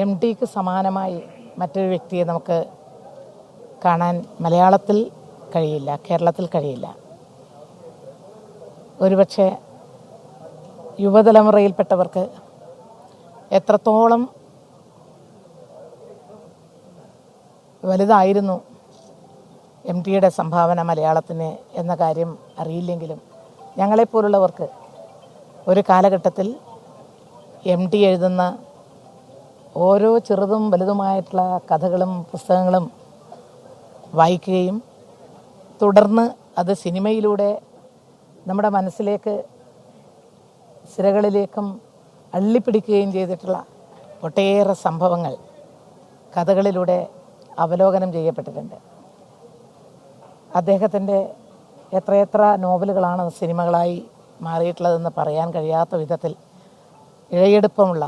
M tick സമാനമായി മറ്റൊരു വ്യക്തിയെ നമുക്ക് കാണാൻ മലയാളത്തിൽ കഴിയില്ല, കേരളത്തിൽ കഴിയില്ല. ഒരുപക്ഷെ യുവതലമുറയിൽപ്പെട്ടവർക്ക് എത്രത്തോളം വലുതായിരുന്നു എം ടിയുടെ സംഭാവന മലയാളത്തിന് എന്ന കാര്യം അറിയില്ലെങ്കിലും ഞങ്ങളെപ്പോലുള്ളവർക്ക് ഒരു കാലഘട്ടത്തിൽ എം ടി എഴുതുന്ന ഓരോ ചെറുതും വലുതുമായിട്ടുള്ള കഥകളും പുസ്തകങ്ങളും വായിക്കുകയും തുടർന്ന് അത് സിനിമയിലൂടെ നമ്മുടെ മനസ്സിലേക്ക് സിരകളിലേക്കും അള്ളിപ്പിടിക്കുകയും ചെയ്തിട്ടുള്ള ഒട്ടേറെ സംഭവങ്ങൾ കഥകളിലൂടെ അവലോകനം ചെയ്യപ്പെട്ടിട്ടുണ്ട്. അദ്ദേഹത്തിൻ്റെ എത്രയെത്ര നോവലുകളാണ് സിനിമകളായി മാറിയിട്ടുള്ളതെന്ന് പറയാൻ കഴിയാത്ത വിധത്തിൽ ഇഴയെടുപ്പമുള്ള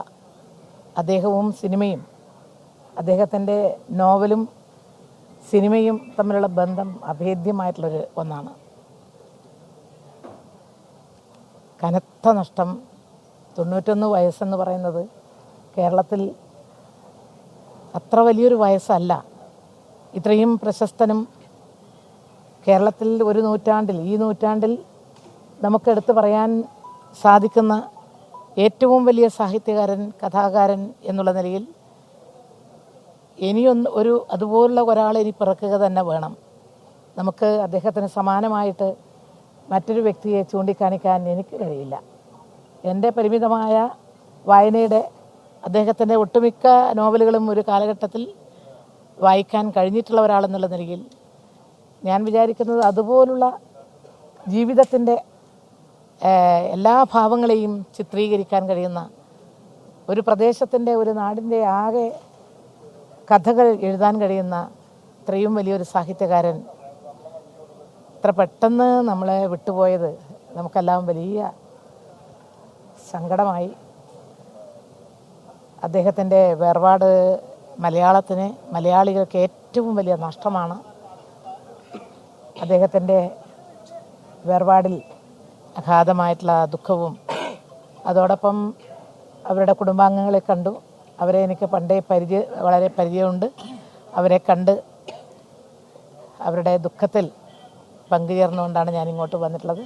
അദ്ദേഹവും സിനിമയും, അദ്ദേഹത്തിൻ്റെ നോവലും സിനിമയും തമ്മിലുള്ള ബന്ധം അഭേദ്യമായിട്ടുള്ളൊരു ഒന്നാണ്. കനത്ത നഷ്ടം. 91 വയസ്സെന്ന് പറയുന്നത് കേരളത്തിൽ അത്ര വലിയൊരു വയസ്സല്ല. ഇത്രയും പ്രശസ്തനും കേരളത്തിൽ ഒരു നൂറ്റാണ്ടിൽ, ഈ നൂറ്റാണ്ടിൽ നമുക്കെടുത്ത് പറയാൻ സാധിക്കുന്ന ഏറ്റവും വലിയ സാഹിത്യകാരൻ, കഥാകാരൻ എന്നുള്ള നിലയിൽ ഇനിയൊന്ന് അതുപോലുള്ള ഒരാളെ ഇനി പിറക്കുക തന്നെ വേണം. നമുക്ക് അദ്ദേഹത്തിന് സമാനമായിട്ട് മറ്റൊരു വ്യക്തിയെ ചൂണ്ടിക്കാണിക്കാൻ എനിക്ക് കഴിയില്ല. എൻ്റെ പരിമിതമായ വായനയുടെ അദ്ദേഹത്തിൻ്റെ ഒട്ടുമിക്ക നോവലുകളും ഒരു കാലഘട്ടത്തിൽ വായിക്കാൻ കഴിഞ്ഞിട്ടുള്ള ഒരാളെന്നുള്ള നിലയിൽ ഞാൻ വിചാരിക്കുന്നത് അതുപോലുള്ള ജീവിതത്തിൻ്റെ എല്ലാ ഭാവങ്ങളെയും ചിത്രീകരിക്കാൻ കഴിയുന്ന ഒരു പ്രദേശത്തിൻ്റെ, ഒരു നാടിൻ്റെ ആകെ കഥകൾ എഴുതാൻ കഴിയുന്ന ഇത്രയും വലിയൊരു സാഹിത്യകാരൻ ഇത്ര പെട്ടെന്ന് നമ്മളെ വിട്ടുപോയത് നമുക്കെല്ലാം വലിയ സങ്കടമായി. അദ്ദേഹത്തിൻ്റെ വേർപാട് മലയാളത്തിന്, മലയാളികൾക്ക് ഏറ്റവും വലിയ നഷ്ടമാണ്. അദ്ദേഹത്തിൻ്റെ വേർപാടിൽ അഗാധമായിട്ടുള്ള ദുഃഖവും, അതോടൊപ്പം അവരുടെ കുടുംബാംഗങ്ങളെ കണ്ടു. അവരെ എനിക്ക് പണ്ടേ വളരെ പരിചയമുണ്ട്. അവരെ കണ്ട് അവരുടെ ദുഃഖത്തിൽ പങ്കുചേർന്നുകൊണ്ടാണ് ഞാൻ ഇങ്ങോട്ട് വന്നിട്ടുള്ളത്.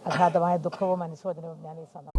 അഗാധമായ ദുഃഖവും അനുശോചനവും ഞാൻ ഈ സന്ദർഭം